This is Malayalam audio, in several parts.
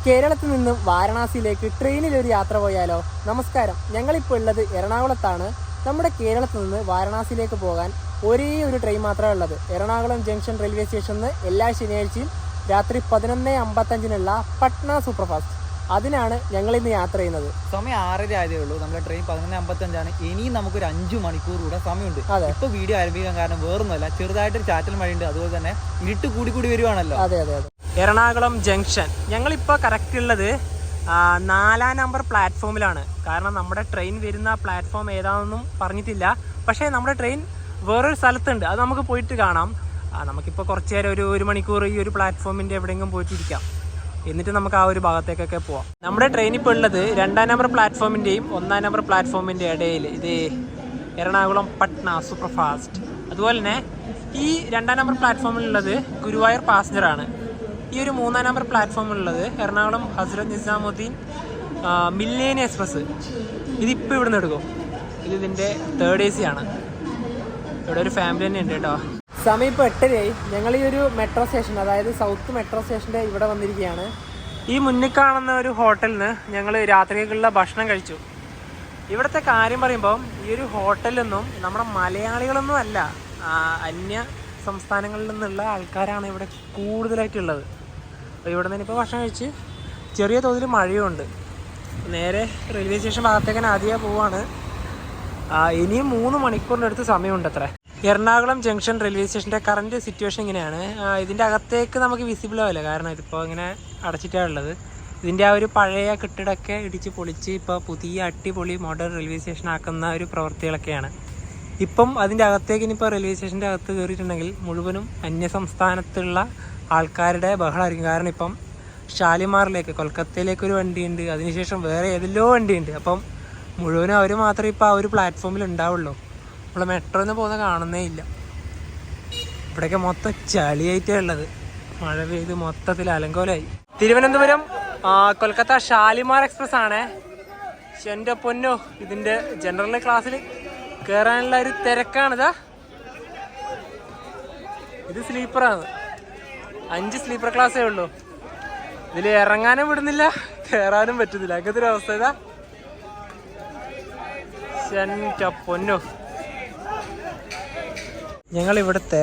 കേരളത്തിൽ നിന്നും വാരണാസിയിലേക്ക് ട്രെയിനിൽ ഒരു യാത്ര പോയാലോ? നമസ്കാരം, ഞങ്ങളിപ്പോൾ ഉള്ളത് എറണാകുളത്താണ്. നമ്മുടെ കേരളത്തിൽ നിന്ന് വാരണാസിയിലേക്ക് പോകാൻ ഒരേ ഒരു ട്രെയിൻ മാത്രമേ ഉള്ളത്. എറണാകുളം ജംഗ്ഷൻ റെയിൽവേ സ്റ്റേഷനിൽ നിന്ന് എല്ലാ ശനിയാഴ്ചയും രാത്രി 11:55 പട്ന സൂപ്പർഫാസ്റ്റ്. അതിനാണ് ഞങ്ങളിന്ന് യാത്ര ചെയ്യുന്നത്. സമയം 6:30 ആയതേ ഉള്ളൂ. നമ്മുടെ ട്രെയിൻ 11:55. ഇനിയും നമുക്കൊരു 5 മണിക്കൂർ കൂടെ സമയമുണ്ട്. ഇപ്പൊ വീഡിയോ ആരംഭിക്കാൻ കാരണം വേറൊന്നുമല്ല, ചെറുതായിട്ട് ചാറ്റൽ മഴയുണ്ട്. അതുപോലെ തന്നെ ഇരുട്ട് കൂടി വരുവാണല്ലോ. അതെ. എറണാകുളം ജംഗ്ഷൻ ഞങ്ങളിപ്പോൾ കറക്റ്റ് ഉള്ളത് 4-ാം നമ്പർ പ്ലാറ്റ്ഫോമിലാണ്. കാരണം നമ്മുടെ ട്രെയിൻ വരുന്ന പ്ലാറ്റ്ഫോം ഏതാണെന്നും പറഞ്ഞിട്ടില്ല. പക്ഷേ നമ്മുടെ ട്രെയിൻ വേറൊരു സ്ഥലത്തുണ്ട്, അത് നമുക്ക് പോയിട്ട് കാണാം. നമുക്കിപ്പോൾ കുറച്ച് നേരം ഒരു മണിക്കൂർ ഈ ഒരു പ്ലാറ്റ്ഫോമിൻ്റെ എവിടെയെങ്കിലും പോയിട്ടിരിക്കാം. എന്നിട്ട് നമുക്ക് ആ ഒരു ഭാഗത്തേക്കൊക്കെ പോവാം. നമ്മുടെ ട്രെയിൻ ഇപ്പോൾ ഉള്ളത് 2-ാം നമ്പർ പ്ലാറ്റ്ഫോമിൻ്റെയും 1-ാം നമ്പർ പ്ലാറ്റ്ഫോമിൻ്റെ ഇടയിൽ. ഇത് എറണാകുളം പട്ന സൂപ്പർഫാസ്റ്റ്. അതുപോലെ തന്നെ ഈ 2-ാം നമ്പർ പ്ലാറ്റ്ഫോമിലുള്ളത് ഗുരുവായൂർ പാസഞ്ചറാണ്. ഈ ഒരു 3-ാം number പ്ലാറ്റ്ഫോമിലുള്ളത് Ernakulam Hazrat Nizamuddin millennium express. ഇതിപ്പോൾ ഇവിടെ നിന്ന് എടുക്കും. ഇതിൻ്റെ 3rd AC ആണ്. ഇവിടെ ഒരു ഫാമിലി തന്നെ ഉണ്ട് കേട്ടോ. സമയം ഇപ്പോൾ 8:30. ഞങ്ങൾ ഈ ഒരു മെട്രോ സ്റ്റേഷൻ, അതായത് സൗത്ത് മെട്രോ സ്റ്റേഷൻ്റെ ഇവിടെ വന്നിരിക്കുകയാണ്. ഈ മുന്നിൽ കാണുന്ന ഒരു ഹോട്ടലിൽ നിന്ന് ഞങ്ങൾ രാത്രിക്കുള്ള ഭക്ഷണം കഴിച്ചു. ഇവിടുത്തെ കാര്യം പറയുമ്പോൾ ഈ ഒരു ഹോട്ടലൊന്നും നമ്മുടെ മലയാളികളൊന്നും അല്ല, അന്യ സംസ്ഥാനങ്ങളിൽ നിന്നുള്ള ആൾക്കാരാണ് ഇവിടെ കൂടുതലായിട്ടുള്ളത്. അപ്പോൾ ഇവിടെ നിന്ന് ഇപ്പോൾ ഭക്ഷണം കഴിച്ച് ചെറിയ തോതിൽ മഴയുണ്ട്. നേരെ റെയിൽവേ സ്റ്റേഷൻ ഭാഗത്തേക്ക് ആദ്യം പോവാണ്. ഇനിയും 3 മണിക്കൂറിൻ്റെ അടുത്ത് സമയമുണ്ട് അത്ര. എറണാകുളം ജംഗ്ഷൻ റെയിൽവേ സ്റ്റേഷൻ്റെ കറൻറ്റ് സിറ്റുവേഷൻ ഇങ്ങനെയാണ്. ഇതിൻ്റെ അകത്തേക്ക് നമുക്ക് വിസിബിൾ ആവില്ല, കാരണം ഇതിപ്പോൾ ഇങ്ങനെ അടച്ചിട്ടാണ് ഉള്ളത്. ഇതിൻ്റെ ആ ഒരു പഴയ കെട്ടിടമൊക്കെ ഇടിച്ച് പൊളിച്ച് ഇപ്പോൾ പുതിയ അടിപൊളി മോഡേൺ റെയിൽവേ സ്റ്റേഷൻ ആക്കുന്ന ഒരു പ്രവൃത്തികളൊക്കെയാണ്. ഇപ്പം അതിൻ്റെ അകത്തേക്ക് ഇനിയിപ്പോൾ റെയിൽവേ സ്റ്റേഷൻ്റെ അകത്ത് കയറിയിട്ടുണ്ടെങ്കിൽ മുഴുവനും അന്യസംസ്ഥാനത്തുള്ള ആൾക്കാരുടെ ബഹളമായിരിക്കും. കാരണം ഇപ്പം ഷാലിമാറിലേക്ക്, കൊൽക്കത്തയിലേക്ക് ഒരു വണ്ടിയുണ്ട്, അതിനുശേഷം വേറെ ഏതെല്ലോ വണ്ടിയുണ്ട്. അപ്പം മുഴുവനും അവർ മാത്രമേ ഇപ്പോൾ ആ ഒരു പ്ലാറ്റ്ഫോമിൽ ഉണ്ടാവുള്ളൂ. നമ്മൾ മെട്രോന്ന് പോകുന്ന കാണുന്നേ ഇല്ല. ഇവിടെയൊക്കെ മൊത്തം ചളിയായിട്ടേ ഉള്ളത്. മഴ പെയ്ത് മൊത്തത്തിൽ അലങ്കോലമായി. തിരുവനന്തപുരം കൊൽക്കത്ത ഷാലിമാർ എക്സ്പ്രസ് ആണേ. എൻ്റെ പൊന്നോ, ഇതിൻ്റെ ജനറൽ ക്ലാസ്സിൽ കയറാനുള്ള ഒരു തിരക്കാണിതാ. ഇത് സ്ലീപ്പറാണ്. 5 സ്ലീപ്പർ ക്ലാസ്സേ ഉള്ളൂ. ഇതിൽ ഇറങ്ങാനും വിടുന്നില്ല, കയറാനും പറ്റുന്നില്ല. അങ്ങനത്തെ ഒരു അവസ്ഥ ഇതാ. എൻ്റെ പൊന്നോ. ഞങ്ങളിവിടുത്തെ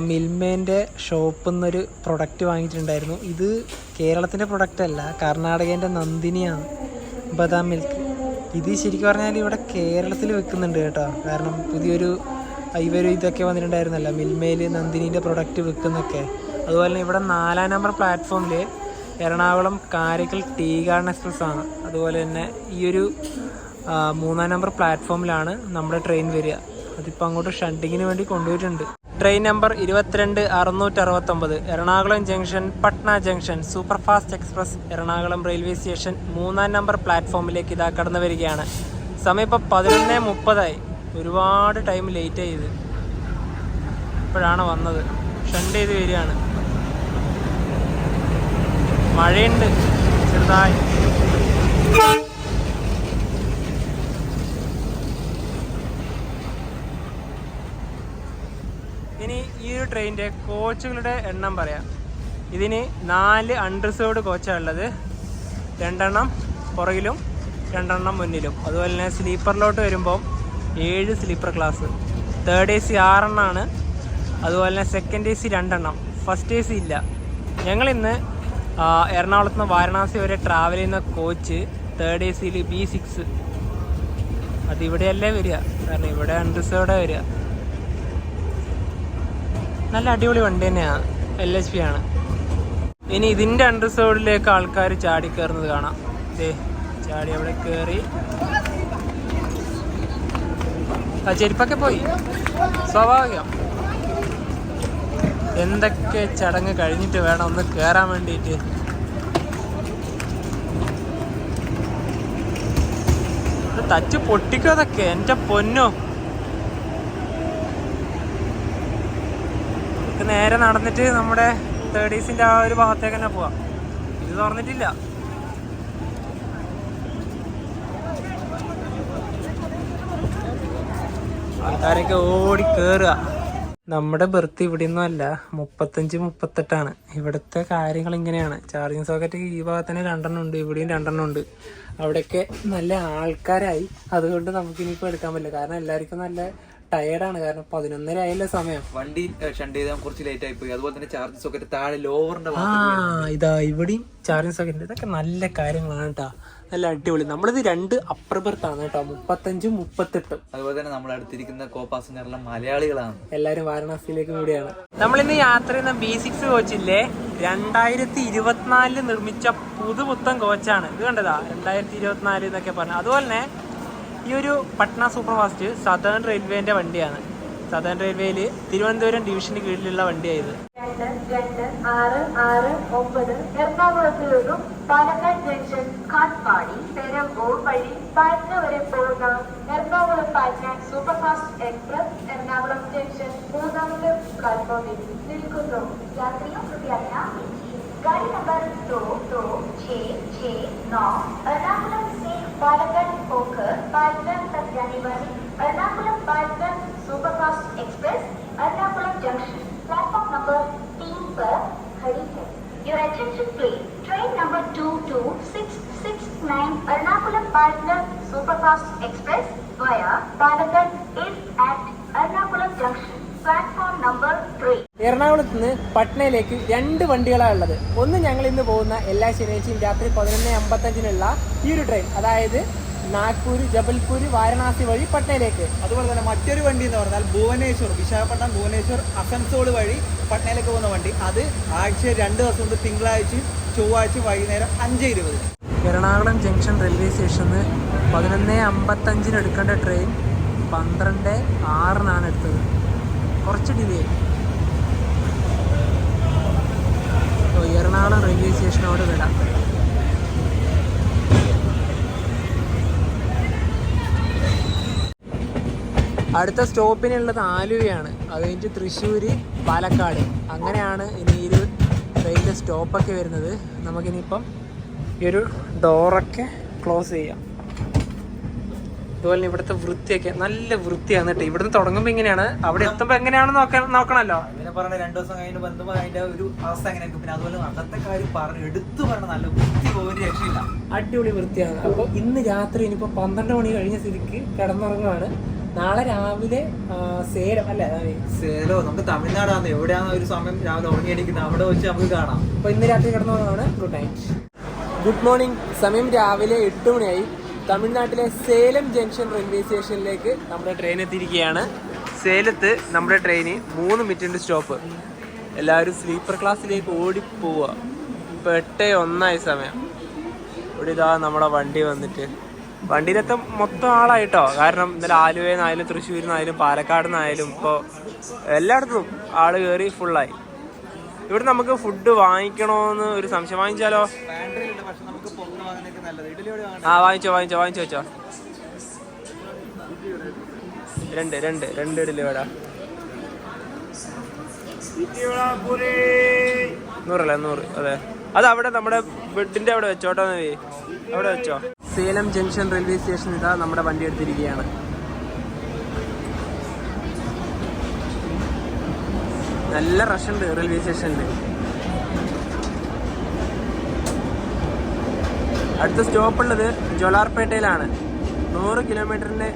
മിൽമേൻ്റെ ഷോപ്പിൽ നിന്നൊരു പ്രൊഡക്റ്റ് വാങ്ങിയിട്ടുണ്ടായിരുന്നു. ഇത് കേരളത്തിൻ്റെ പ്രൊഡക്റ്റ് അല്ല, കർണാടകേൻ്റെ നന്ദിനിയാണ്, ബദാം മിൽക്ക്. ഇത് ശരിക്കും പറഞ്ഞാൽ ഇവിടെ കേരളത്തിൽ വെക്കുന്നുണ്ട് കേട്ടോ. കാരണം പുതിയൊരു ഇതൊക്കെ വന്നിട്ടുണ്ടായിരുന്നല്ലോ, മിൽമയിൽ നന്ദിനീൻ്റെ പ്രൊഡക്റ്റ് വെക്കുന്നൊക്കെ. അതുപോലെ തന്നെ ഇവിടെ 4-ാം നമ്പർ പ്ലാറ്റ്ഫോമിൽ Ernakulam Karaikal tea garden express ആണ്. അതുപോലെ തന്നെ ഈ ഒരു 3-ാം നമ്പർ പ്ലാറ്റ്ഫോമിലാണ് നമ്മുടെ ട്രെയിൻ വരിക. അതിപ്പോൾ അങ്ങോട്ട് ഷണ്ടിങ്ങിന് വേണ്ടി കൊണ്ടുപോയിട്ടുണ്ട്. Train number 22669 Ernakulam junction Patna junction superfast express Ernakulam railway station 3-ാം നമ്പർ പ്ലാറ്റ്ഫോമിലേക്ക് ഇതാ കടന്നു വരികയാണ്. സമയം ഇപ്പോൾ 11:30. ഒരുപാട് ടൈം ലേറ്റ് ആയത്. ഇപ്പോഴാണ് വന്നത്. ഷണ്ട് ചെയ്ത് വരികയാണ്. മഴയുണ്ട് ചെറുതായി. ഇനി ഈ ഒരു ട്രെയിനിൻ്റെ കോച്ചുകളുടെ എണ്ണം പറയാം. ഇതിന് 4 അൺറിസർവ്ഡ് കോച്ചാണ് ഉള്ളത്. 2 പുറകിലും 2 മുന്നിലും. അതുപോലെ തന്നെ സ്ലീപ്പറിലോട്ട് വരുമ്പോൾ 7 സ്ലീപ്പർ ക്ലാസ്. 3rd AC 6 അതുപോലെ തന്നെ 2nd AC 2. ഫസ്റ്റ് AC ഇല്ല. ഞങ്ങളിന്ന് എറണാകുളത്ത് നിന്ന് വാരണാസി വരെ ട്രാവൽ ചെയ്യുന്ന കോച്ച് 3rd ACയിൽ B6. അതിവിടെയല്ലേ വരിക, കാരണം ഇവിടെ അൺറിസർവ്ഡാണ് വരിക. നല്ല അടിപൊളി വണ്ടി തന്നെയാണ്, LHP ആണ്. ഇനി ഇതിൻ്റെ അൺറിസർവ്ഡിലേക്ക് ആൾക്കാർ ചാടി കയറുന്നത് കാണാം. ചാടി അവിടെ കയറി ചെരുപ്പൊക്കെ പോയി. സ്വാഭാവികം. എന്തൊക്കെ ചടങ്ങ് കഴിഞ്ഞിട്ട് വേണം ഒന്ന് കയറാൻ വേണ്ടിയിട്ട്. തച്ച് പൊട്ടിക്കോ അതൊക്കെ, എൻ്റെ പൊന്നോ. നേരെ നടന്നിട്ട് നമ്മുടെ 3rd ACൻ്റെ ആ ഒരു ഭാഗത്തേക്ക് തന്നെ പോവാം. ഇത് തുറന്നിട്ടില്ല. ആൾക്കാരൊക്കെ ഓടി കയറുക. നമ്മുടെ ബെർത്ത് ഇവിടെ ഒന്നും അല്ല, 35-38. ഇവിടുത്തെ കാര്യങ്ങൾ ഇങ്ങനെയാണ്. ചാർജിങ് സോക്കറ്റ് ഈ ഭാഗത്തിന് 2 ഉണ്ട്, ഇവിടെയും 2 ഉണ്ട്. അവിടെയൊക്കെ നല്ല ആൾക്കാരായി, അതുകൊണ്ട് നമുക്കിനിയിപ്പോൾ എടുക്കാൻ പറ്റില്ല. കാരണം എല്ലാവർക്കും നല്ല ടയേർഡാണ്. കാരണം 11:30 ആയല്ലോ സമയം. വണ്ടി ഷണ്ട് ചെയ്താൽ കുറച്ച് ലേറ്റ് ആയി പോയി. അതുപോലെ തന്നെ ചാർജിങ് സോക്കറ്റ് താഴെ ലോവറിന്റെ ഇതാ ഇവിടെയും ചാർജിങ് സോക്കറ്റ്. ഇതൊക്കെ നല്ല കാര്യങ്ങളാണ് കേട്ടോ, നല്ല അടിപൊളി. നമ്മളിത് 2 അപ്പർ ബെർത്താണ് കേട്ടോ, 35-38. അതുപോലെ തന്നെ നമ്മൾ അടുത്തിരിക്കുന്ന കോ പാസഞ്ചറെല്ലാം മലയാളികളാണ്. എല്ലാരും വാരണാസിയിലേക്ക് കൂടിയാണ്. നമ്മളിന്ന് യാത്ര ചെയ്യുന്ന B6 കോച്ചില്ലേ, 2024 നിർമ്മിച്ച പുതുപുത്തൻ കോച്ചാണ്. ഇത് കണ്ടതാ, 2024 എന്നൊക്കെ പറഞ്ഞു. അതുപോലെ തന്നെ ഈ ഒരു പട്ന സൂപ്പർ ഫാസ്റ്റ് സദേൺ റെയിൽവേന്റെ വണ്ടിയാണ്. സദേൺ റെയിൽവേയിൽ തിരുവനന്തപുരം ഡിവിഷന് കീഴിലുള്ള വണ്ടിയായത്. 226669 എറണാകുളത്ത് നിന്നും പാലക്കാട് ജംഗ്ഷൻ കാട്ട്പാടി പെരമ്പൂർ വഴി പാറ്റ്ന വരെ പോകുന്ന Ernakulam Patna super fast express Ernakulam junction 3ാമത്തെ പ്ലാറ്റ്ഫോമിൽ നിൽക്കുന്നു. യാത്രിयों कृपया ध्यान दीजिए, गाड़ी नंबर 226669 एर्नाकुलम से पालक्कड़ होकर पाटना तक जाने वाली Ernakulam Patna superfast express Ernakulam junction platform number 3 पर खड़ी है. Your attention please. Train number 22669 Ernakulam Patna Superfast Express via Palakkad is at Ernakulam Junction. Platform number 3. എറണാകുളത്ത് നിന്ന് പട്നയിലേക്ക് 2 വണ്ടികളാണ് ഉള്ളത്. ഒന്ന് ഞങ്ങൾ ഇന്ന് പോകുന്ന എല്ലാ ശനിയാഴ്ചയും രാത്രി 11:55 ഈ ഒരു ട്രെയിൻ, അതായത് നാഗ്പൂർ, ജബൽപൂർ, വാരണാസി വഴി പട്നയിലേക്ക്. അതുപോലെ തന്നെ മറ്റൊരു വണ്ടി എന്ന് പറഞ്ഞാൽ ഭുവനേശ്വർ, വിശാഖപട്ടണം ഭുവനേശ്വർ അസൻസോൾ വഴി പട്നയിലേക്ക് പോകുന്ന വണ്ടി. അത് ആഴ്ച 2 ദിവസം കൊണ്ട് തിങ്കളാഴ്ചയും ചൊവ്വാഴ്ച വൈകുന്നേരം 5:20. എറണാകുളം ജംഗ്ഷൻ റെയിൽവേ സ്റ്റേഷനിൽ 11:55 എടുക്കേണ്ട ട്രെയിൻ 12:06 എടുത്തത്. കുറച്ച് ഡിലേ. എറണാകുളം റെയിൽവേ സ്റ്റേഷനോട് വിടാം. അടുത്ത സ്റ്റോപ്പിനുള്ളത് ആലുവയാണ്. അത് കഴിഞ്ഞിട്ട് തൃശ്ശൂർ, പാലക്കാട്, അങ്ങനെയാണ് ഇനി ഈ ഒരു ട്രെയിനിൻ്റെ സ്റ്റോപ്പൊക്കെ വരുന്നത്. നമുക്കിനിയിപ്പം ഈ ഒരു ഡോറൊക്കെ ക്ലോസ് ചെയ്യാം. അതുപോലെ തന്നെ ഇവിടുത്തെ വൃത്തിയൊക്കെ നല്ല വൃത്തിയാണ് കേട്ടോ. ഇവിടുന്ന് തുടങ്ങുമ്പോൾ ഇങ്ങനെയാണ്, അവിടെ എത്തുമ്പോൾ എങ്ങനെയാണെന്ന് നോക്കണമല്ലോ. അങ്ങനെ പറഞ്ഞ 2 ദിവസം കഴിഞ്ഞ് ബന്ധുമ്പോൾ അതിന്റെ ഒരു അവസ്ഥ എങ്ങനെയായിരിക്കും. പിന്നെ അതുപോലെ അന്നത്തെ കാര്യം പറഞ്ഞു എടുത്തു പറഞ്ഞ നല്ല വൃത്തി ഒരു രക്ഷയില്ല, അടിപൊളി വൃത്തിയാണ്. അപ്പോൾ ഇന്ന് രാത്രി ഇനിയിപ്പോൾ 12 മണി കഴിഞ്ഞ സ്ഥിതിക്ക് കിടന്നുറങ്ങുകയാണ്. നാളെ രാവിലെ സേലം അല്ലേ, സേലോ നമുക്ക് തമിഴ്നാടാണ്. എവിടെയാണ് ഒരു സമയം രാവിലെ ഉറങ്ങിയടിക്കുന്നത്, അവിടെ വെച്ച് നമുക്ക് കാണാം. അപ്പോൾ ഇന്ന് രാത്രി കിടന്നുറങ്ങുകയാണ്. Good night, good morning. സമയം രാവിലെ 8 മണിയായി. തമിഴ്നാട്ടിലെ സേലം ജംഗ്ഷൻ റെയിൽവേ സ്റ്റേഷനിലേക്ക് നമ്മുടെ ട്രെയിൻ എത്തിയിരിക്കുകയാണ്. സേലത്ത് നമ്മുടെ ട്രെയിന് 3 മിനിറ്റ് സ്റ്റോപ്പ്. എല്ലാവരും സ്ലീപ്പർ ക്ലാസ്സിലേക്ക് ഓടിപ്പോവുക. ഇപ്പോൾ 8:01 സമയം. ഇവിടെ ഇതാ നമ്മുടെ വണ്ടി വന്നിട്ട്, വണ്ടിയിലത്തെ മൊത്തം ആളായിട്ടോ. കാരണം ഇന്നലെ ആലുവയിൽ നിന്നായാലും തൃശ്ശൂരിൽ നിന്നായാലും പാലക്കാട് നിന്നായാലും ഇപ്പോൾ എല്ലായിടത്തും ആൾ കയറി ഫുള്ളായി. ഇവിടെ നമുക്ക് ഫുഡ് വാങ്ങിക്കണമെന്ന് ഒരു സംശയം. വാങ്ങിച്ചാലോ? വാങ്ങിച്ചോ വെച്ചോ. 2 ഇഡ്ഡലി വട 100. അതെ, അത് അവിടെ നമ്മുടെ ബെഡിന്റെ അവിടെ വെച്ചോട്ടോ. അവിടെ വെച്ചോ. സേലം ജംഗ്ഷൻ റെയിൽവേ സ്റ്റേഷൻ ഇതാ നമ്മുടെ വണ്ടി എടുത്തിരിക്കുകയാണ്. നല്ല റഷ് ഉണ്ട് റെയിൽവേ സ്റ്റേഷനിൽ. അടുത്ത സ്റ്റോപ്പ് ഉള്ളത് ജോലാർപേട്ടയിലാണ്. 100 കിലോമീറ്ററിൻ്റെ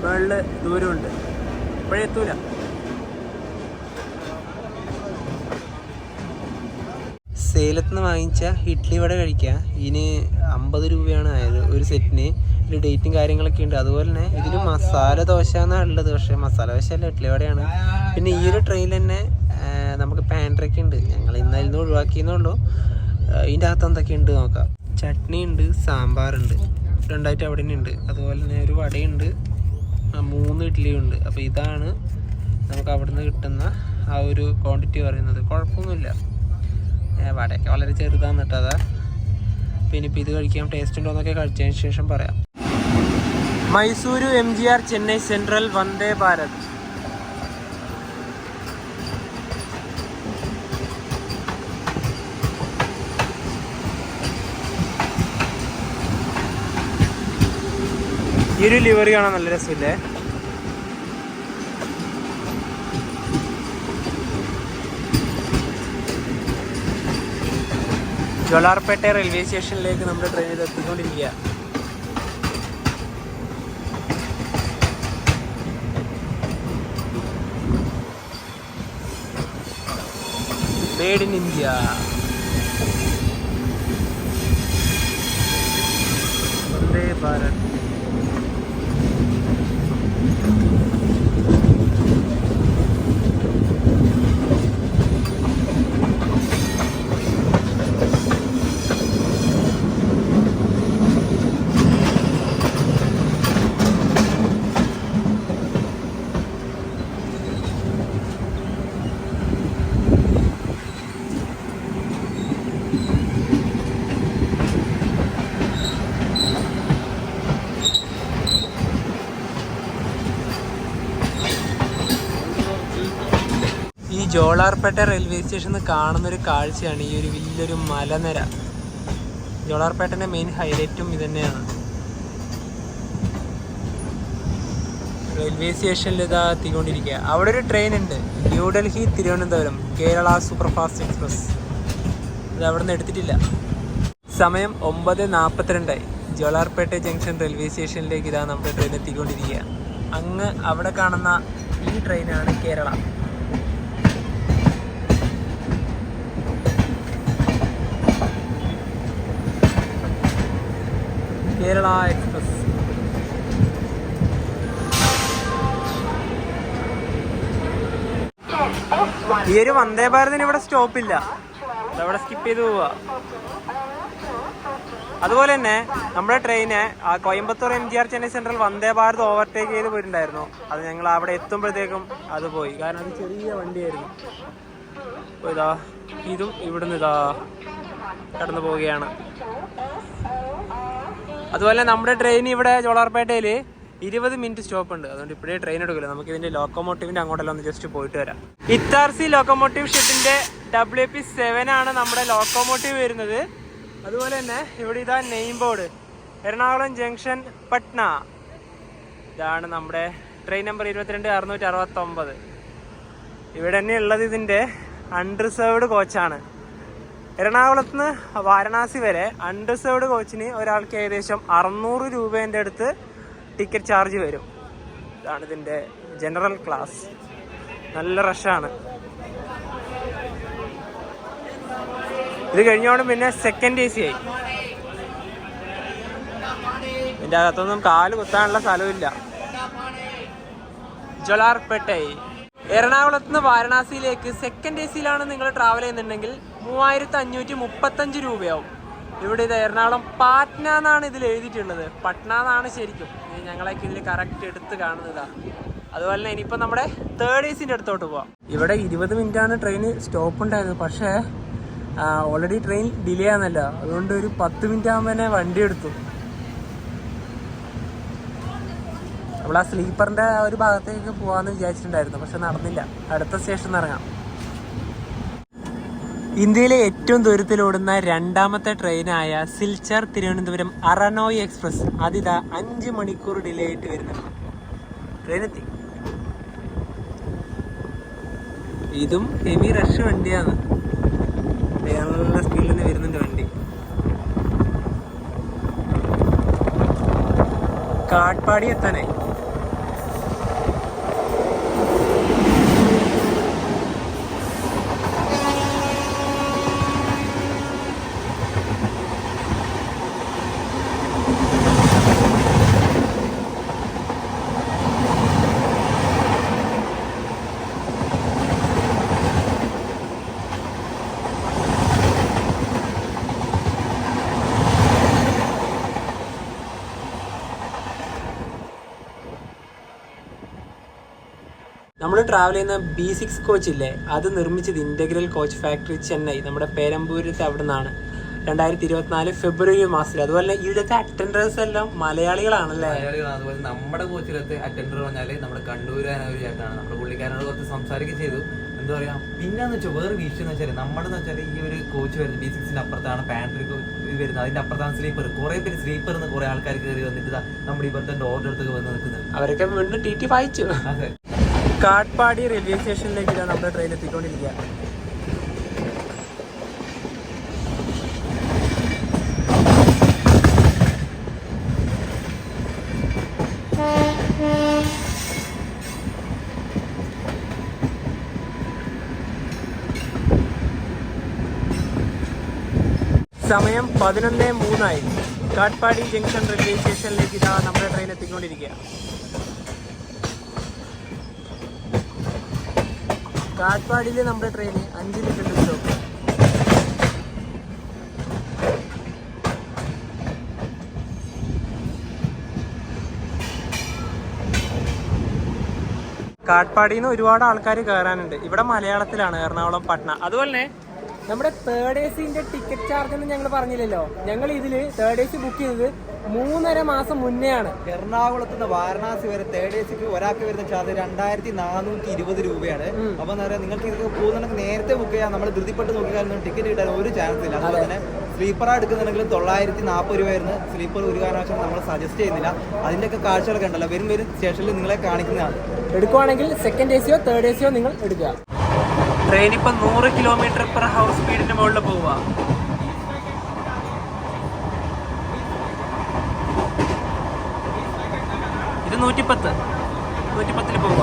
മുകളിൽ ദൂരമുണ്ട്. ഇപ്പോഴെത്തൂല. സേലത്ത് നിന്ന് വാങ്ങിച്ച ഇഡ്ഡലി വട കഴിക്കുക. ഇതിന് 50 രൂപയാണ് ആയത് ഒരു സെറ്റിന്. ഇതിൽ ഡേറ്റും കാര്യങ്ങളൊക്കെ ഉണ്ട്. അതുപോലെ തന്നെ ഇതിൽ മസാല ദോശ എന്നാണ് ഉള്ളത്, പക്ഷേ മസാല ദോശ അല്ല, ഇഡ്ഡലി വടയാണ്. പിന്നെ ഈ ഒരു ട്രെയിനിൽ തന്നെ നമുക്ക് പാൻട്രൊക്കെ ഉണ്ട്. ഞങ്ങൾ ഇന്നലെ നിന്ന് ഒഴിവാക്കിയെന്നുള്ളൂ. ഇതിൻ്റെ അകത്ത് എന്തൊക്കെ ഉണ്ട് നോക്കാം. ചട്നി ഉണ്ട്, സാമ്പാറുണ്ട്, 2 ഐറ്റം അവിടെ തന്നെ ഉണ്ട്. അതുപോലെ തന്നെ ഒരു വടയുണ്ട്, 3 ഇഡ്ഡലിയും ഉണ്ട്. അപ്പോൾ ഇതാണ് നമുക്ക് അവിടെ നിന്ന് കിട്ടുന്ന ആ ഒരു ക്വാണ്ടിറ്റി പറയുന്നത്. കുഴപ്പമൊന്നുമില്ല, വടയൊക്കെ വളരെ ചെറുതാന്ന് കേട്ടോ. അതാ പിന്നെ ഇപ്പോൾ ഇത് കഴിക്കാൻ ടേസ്റ്റ് ഉണ്ടോ എന്നൊക്കെ കഴിച്ചതിന് ശേഷം പറയാം. Mysuru MGR Chennai central Vande Bharat. ഈ ഒരു ലിവറി കാണാൻ നല്ല രസമില്ലേ. ജോലാർപേട്ട റെയിൽവേ സ്റ്റേഷനിലേക്ക് നമ്മുടെ ട്രെയിൻ ഇത് എത്തിക്കൊണ്ടിരിക്കുക. Made in India. Vande Bharat. ഈ ജോലാർപേട്ട റെയിൽവേ സ്റ്റേഷനിൽ കാണുന്നൊരു കാഴ്ചയാണ് ഈ ഒരു വലിയൊരു മലനിര. ജോലാർപേട്ടൻ്റെ മെയിൻ ഹൈലൈറ്റും ഇത് തന്നെയാണ്. റെയിൽവേ സ്റ്റേഷനിൽ ഇതാ എത്തിക്കൊണ്ടിരിക്കുക. അവിടെ ഒരു ട്രെയിൻ ഉണ്ട്, New Delhi Thiruvananthapuram Kerala super fast express. ഇത് അവിടെ നിന്ന് എടുത്തിട്ടില്ല. സമയം 9:42. ജോലാർപേട്ട ജംഗ്ഷൻ റെയിൽവേ സ്റ്റേഷനിലേക്ക് ഇതാ നമ്മുടെ ട്രെയിൻ എത്തിക്കൊണ്ടിരിക്കുക. അങ്ങ് അവിടെ കാണുന്ന ഈ ട്രെയിനാണ് കേരള. കേരള എക്സ്പ്രസ്. ഈ ഒരു വന്ദേ ഭാരതിന് ഇവിടെ സ്റ്റോപ്പില്ല, അവിടെ സ്കിപ്പ് ചെയ്ത് പോവുക. അതുപോലെ തന്നെ നമ്മുടെ ട്രെയിന് Coimbatore MGR Chennai central Vande Bharat overtake ചെയ്ത് പോയിട്ടുണ്ടായിരുന്നു. അത് ഞങ്ങൾ അവിടെ എത്തുമ്പോഴത്തേക്കും അത് പോയി, കാരണം അത് ചെറിയ വണ്ടിയായിരുന്നു. അപ്പോൾ ഇതാ ഇതും ഇവിടുന്ന് ഇതാ കടന്നു പോവുകയാണ്. അതുപോലെ നമ്മുടെ ട്രെയിൻ ഇവിടെ ജോലാർപേട്ടയിൽ 20 മിനിറ്റ് സ്റ്റോപ്പ് ഉണ്ട്. അതുകൊണ്ട് ഇപ്പോഴേ ട്രെയിൻ എടുക്കില്ല. നമുക്ക് ഇതിൻ്റെ ലോക്കോമോട്ടീവിൻ്റെ അങ്ങോട്ടെല്ലാം ഒന്ന് ജസ്റ്റ് പോയിട്ട് വരാം. ഇത്താർസി ലോക്കോമോട്ടീവ് ഷെഡിൻ്റെ WP7 ആണ് നമ്മുടെ ലോക്കോമോട്ടീവ് വരുന്നത്. അതുപോലെ തന്നെ ഇവിടെ ഇതാ name board Ernakulam junction Patna. ഇതാണ് നമ്മുടെ ട്രെയിൻ നമ്പർ 22,669. ഇവിടെ തന്നെ ഉള്ളത് ഇതിൻ്റെ അൺറിസർവ്ഡ് കോച്ചാണ്. എറണാകുളത്ത് നിന്ന് വാരണാസി വരെ അൺറിസർവ്ഡ് കോച്ചിന് ഒരാൾക്ക് ഏകദേശം 600 രൂപേൻ്റെ അടുത്ത് ടിക്കറ്റ് ചാർജ് വരും. ഇതാണ് ഇതിൻ്റെ ജനറൽ ക്ലാസ്. നല്ല റഷാണ്. ഇത് കഴിഞ്ഞോണ്ട് പിന്നെ സെക്കൻഡ് AC ആയി. ഇതിൻ്റെ അകത്തൊന്നും കാല് കുത്താനുള്ള സ്ഥലമില്ല. ജോലാർപേട്ട എറണാകുളത്ത് നിന്ന് വാരണാസിയിലേക്ക് സെക്കൻഡ് ACയിലാണ് നിങ്ങൾ ട്രാവൽ ചെയ്യുന്നുണ്ടെങ്കിൽ 3535 രൂപയാവും. ഇവിടെ ഇത് എറണാകുളം പാറ്റ്ന എന്നാണ് ഇതിൽ എഴുതിയിട്ടുള്ളത്. പട്ന എന്നാണ് ശരിക്കും. ഞങ്ങളൊക്കെ ഇതിൽ കറക്റ്റ് എടുത്ത് കാണുന്നതാണ്. അതുപോലെ തന്നെ ഇനിയിപ്പോൾ നമ്മുടെ തേർഡ് ACൻ്റെ അടുത്തോട്ട് പോവാം. ഇവിടെ 20 മിനിറ്റാണ് ട്രെയിൻ സ്റ്റോപ്പ് ഉണ്ടായിരുന്നത്. പക്ഷേ ഓൾറെഡി ട്രെയിൻ ഡിലേ ആണെന്നല്ല, അതുകൊണ്ട് ഒരു 10 മിനിറ്റ് ആകുമ്പോൾ തന്നെ വണ്ടി എടുത്തു. നമ്മൾ ആ സ്ലീപ്പറിൻ്റെ ഒരു ഭാഗത്തേക്ക് പോകാമെന്ന് വിചാരിച്ചിട്ടുണ്ടായിരുന്നു, പക്ഷെ നടന്നില്ല. അടുത്ത സ്റ്റേഷനിൽ ഇറങ്ങാം. ഇന്ത്യയിലെ ഏറ്റവും ദൂരത്തിലോടുന്ന രണ്ടാമത്തെ ട്രെയിനായ സിൽച്ചർ തിരുവനന്തപുരം അറനോയ് എക്സ്പ്രസ് അതിതാ 5 മണിക്കൂർ ഡിലേ ആയിട്ട് വരുന്നുണ്ട്. ട്രെയിൻ എത്തി. ഇതും ഹെവി റഷ് വണ്ടിയാണ്. നല്ല സ്പീഡിൽ തന്നെ വരുന്നുണ്ട് വണ്ടി. കാട്ട്പാടി എത്താനായി. നമ്മൾ ട്രാവൽ ചെയ്യുന്ന B6 കോച്ച് ഇല്ലേ, അത് നിർമ്മിച്ചത് ഇൻ്റഗ്രൽ കോച്ച് ഫാക്ടറി ചെന്നൈ, നമ്മുടെ പേരമ്പൂരത്ത് അവിടെ നിന്നാണ്. 2024 ഫെബ്രുവരി മാസത്തിൽ. അതുപോലെ ഇവിടുത്തെ അറ്റൻഡേഴ്സ് എല്ലാം മലയാളികളാണല്ലേ? അതുപോലെ നമ്മുടെ കോച്ചിലത്തെ അറ്റൻഡർ പറഞ്ഞാല് നമ്മുടെ കണ്ണൂരാനൊരു ചേട്ടനാണ്. നമ്മുടെ പുള്ളിക്കാരനോട് കുറച്ച് സംസാരിക്കുകയും ചെയ്തു. എന്താ പറയാ, പിന്നെന്ന് വെച്ചാൽ വേറെ വിഷയം എന്ന് വെച്ചാൽ നമ്മുടെ വെച്ചാൽ ഈ ഒരു കോച്ച് വരുന്നത് B6ന്റെ അപ്പുറത്താണ് പാൻട്രി വരുന്നത്, അതിന്റെ അപ്പുറത്താണ് സ്ലീപ്പർ. കുറെ പേര് സ്ലീപ്പർ കുറെ ആൾക്കാർ കയറി വന്നിട്ട് നമ്മുടെ ഇപ്പോഴത്തെ ഡോറിന്റെ അടുത്തൊക്കെ വന്ന് നിൽക്കുന്നത്. അവരൊക്കെ വീണ്ടും TT വായിച്ചു. അതെ. കാട്ട്പാടി റെയിൽവേ സ്റ്റേഷനിലേക്ക് നമ്മുടെ ട്രെയിൻ എത്തിക്കൊണ്ടിരിക്കുക. സമയം 11:03 കാട്ട്പാടി ജംഗ്ഷൻ റെയിൽവേ സ്റ്റേഷനിലേക്ക് ഇതാ നമ്മുടെ ട്രെയിൻ എത്തിക്കൊണ്ടിരിക്കുക. കാട്ട്പാടിയിൽ നമ്മുടെ ട്രെയിൻ 5 മിനിറ്റ് സ്റ്റോപ്പ്. കാട്ട്പാടിയിൽ നിന്ന് ഒരുപാട് ആൾക്കാർ കയറാനുണ്ട്. ഇവിടെ മലയാളത്തിലാണ് എറണാകുളം പട്ന. അതുപോലെ തന്നെ നമ്മുടെ തേർഡ് എ സിന്റെ ടിക്കറ്റ് ചാർജ് ഒന്നും ഞങ്ങൾ പറഞ്ഞില്ലല്ലോ. ഞങ്ങൾ ഇതിൽ തേർഡ് എ സി ബുക്ക് ചെയ്തത് 3.5 മാസം മുന്നേ ആണ്. എറണാകുളത്ത് നിന്ന് വാരണാസി വരെ തേർഡ് എ സിക്ക് ഒരാൾക്ക് വരുന്ന ചാർജ് 2420 രൂപയാണ്. അപ്പൊ എന്താ പറയുക, നിങ്ങൾക്ക് ഇത് പോകുന്നുണ്ടെങ്കിൽ നേരത്തെ ബുക്ക് ചെയ്യാം. നമ്മൾ ധൃതിപ്പെട്ട് നോക്കിയാൽ ടിക്കറ്റ് കിട്ടാൻ ഒരു ചാൻസ് ഇല്ല. അതുപോലെ തന്നെ സ്ലീപ്പറാണ് എടുക്കുന്നുണ്ടെങ്കിൽ 940 രൂപയായിരുന്നു. സ്ലീപ്പർ ഒരു കാരണവശാലും നമ്മൾ സജസ്റ്റ് ചെയ്യുന്നില്ല. അതിൻ്റെയൊക്കെ കാഴ്ചകളൊക്കെ ഉണ്ടല്ലോ, വരും സ്റ്റേഷനിൽ നിങ്ങളെ കാണിക്കുന്നതാണ്. എടുക്കുവാണെങ്കിൽ സെക്കൻഡ് എ സിയോ തേർഡ് എ സിയോ നിങ്ങൾ എടുക്കുക. ട്രെയിൻ ഇപ്പം 100 km/h സ്പീഡിന്റെ മുകളിൽ പോവുക. ഇത് 110 പോവുക.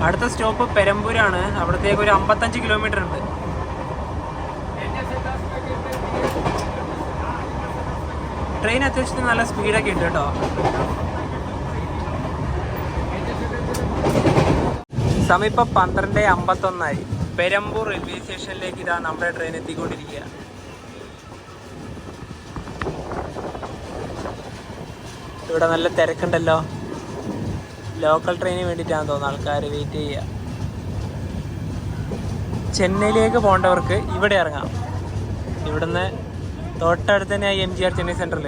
അടുത്ത സ്റ്റോപ്പ് പെരമ്പൂരാണ്. അവിടത്തേക്ക് ഒരു 55 കിലോമീറ്റർ ഉണ്ട്. ട്രെയിൻ അത്യാവശ്യത്തിന് നല്ല സ്പീഡൊക്കെ ഉണ്ട് കേട്ടോ. സമയം ഇപ്പം 12:51. പെരമ്പൂർ റെയിൽവേ സ്റ്റേഷനിലേക്ക് ഇതാ നമ്മുടെ ട്രെയിൻ എത്തിക്കൊണ്ടിരിക്കുക. ഇവിടെ നല്ല തിരക്കുണ്ടല്ലോ. ലോക്കൽ ട്രെയിനിന് വേണ്ടിയിട്ടാണെന്ന് തോന്നുന്നു ആൾക്കാർ വെയിറ്റ് ചെയ്യുക. ചെന്നൈയിലേക്ക് പോകേണ്ടവർക്ക് ഇവിടെ ഇറങ്ങാം. ഇവിടുന്ന് തൊട്ടടുത്ത് തന്നെ MGR ചെന്നൈ സെൻട്രൽ.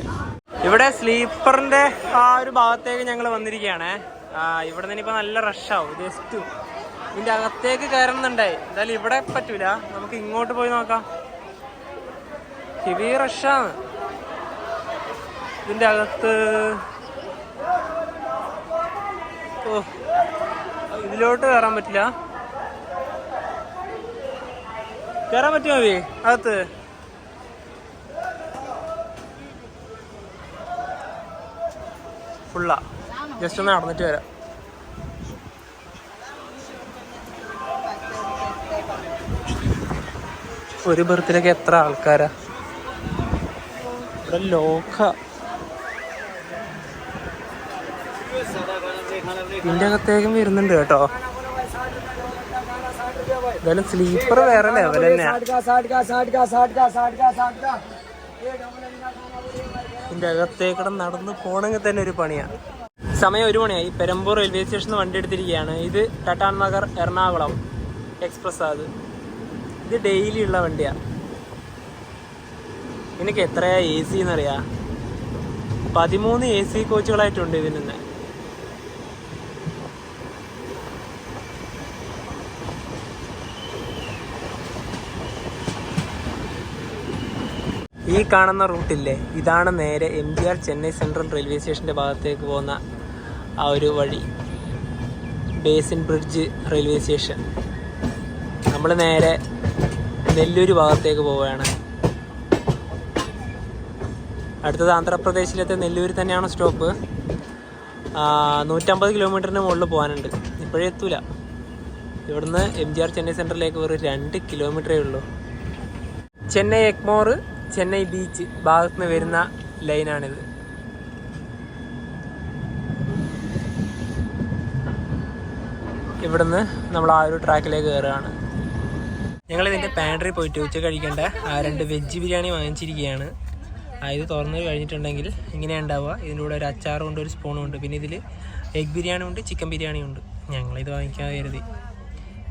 ഇവിടെ സ്ലീപ്പറിൻ്റെ ആ ഒരു ഭാഗത്തേക്ക് ഞങ്ങൾ വന്നിരിക്കുകയാണ്. ഇവിടെ നിന്ന് ഇനിയിപ്പോൾ നല്ല റഷാവും. ജസ്റ്റ് ഇതിൻ്റെ അകത്തേക്ക് കയറുന്നുണ്ടായി. എന്തായാലും ഇവിടെ പറ്റൂല, നമുക്ക് ഇങ്ങോട്ട് പോയി നോക്കാം. ഹെവി റഷാണ് ഇതിൻ്റെ അകത്ത്. ഓ, ഇതിലോട്ട് കയറാൻ പറ്റില്ല. കയറാൻ പറ്റുമോ അകത്ത്? ഫുള്ളാ. ജസ്റ്റ് ഒന്ന് നടന്നിട്ട് വരാം. ഒരു ബർത്തിലേക്ക് എത്ര ആൾക്കാരാ? ഇവിടെ ലോക്ക. ഇതിൻ്റെ അകത്തേക്കും വരുന്നുണ്ട് കേട്ടോ. എന്തായാലും സ്ലീപ്പർ വേറെ ലെവൽ തന്നെയാ. ഇതിൻ്റെ അകത്തേക്കിടെ നടന്ന് പോണെങ്കിൽ തന്നെ ഒരു പണിയാണ്. സമയം 1 മണിയായി. പെരമ്പൂർ റെയിൽവേ സ്റ്റേഷനിൽ വണ്ടി എടുത്തിരിക്കുകയാണ്. ഇത് ടാറ്റാ നഗർ എറണാകുളം എക്സ്പ്രസ് അത്. ഇത് ഡെയിലി ഉള്ള വണ്ടിയാണ്. എനിക്ക് എത്രയാ AC എന്നറിയാം? 13 AC കോച്ചുകളായിട്ടുണ്ട് ഇതിൽ നിന്ന്. ഈ കാണുന്ന റൂട്ടില്ലേ, ഇതാണ് നേരെ MGR ചെന്നൈ സെൻട്രൽ റെയിൽവേ സ്റ്റേഷൻ്റെ ഭാഗത്തേക്ക് പോകുന്ന ആ ഒരു വഴി. Basin bridge railway station. നമ്മൾ നേരെ നെല്ലൂർ ഭാഗത്തേക്ക് പോവുകയാണ്. അടുത്തത് ആന്ധ്രാപ്രദേശിലത്തെ നെല്ലൂർ തന്നെയാണ് സ്റ്റോപ്പ്. 150 കിലോമീറ്ററിന് മുകളിൽ പോകാനുണ്ട്. ഇപ്പോഴേ എത്തൂല. ഇവിടുന്ന് MGR ചെന്നൈ സെൻട്രലിലേക്ക് വെറും 2 കിലോമീറ്ററേ ഉള്ളൂ. ചെന്നൈ എഗ്മോർ, ചെന്നൈ ബീച്ച് ഭാഗത്ത് നിന്ന് വരുന്ന ലൈനാണിത്. ഇവിടുന്ന് നമ്മൾ ആ ഒരു ട്രാക്കിലേക്ക് കയറുകയാണ്. ഞങ്ങൾ ഇതിൻ്റെ പാൻട്രി പോയിട്ട് ഉച്ച കഴിക്കേണ്ട 2 വെജ് ബിരിയാണി വാങ്ങിച്ചിരിക്കുകയാണ്. ഇത് തുറന്ന് കഴിഞ്ഞിട്ടുണ്ടെങ്കിൽ ഇങ്ങനെയാണ് ഉണ്ടാവുക. ഇതിൻ്റെ കൂടെ ഒരു അച്ചാറും ഉണ്ട്, ഒരു സ്പൂണും ഉണ്ട്. പിന്നെ ഇതിൽ എഗ് ബിരിയാണി ഉണ്ട്, ചിക്കൻ ബിരിയാണി ഉണ്ട്. ഞങ്ങളിത് വാങ്ങിക്കാൻ കരുതി.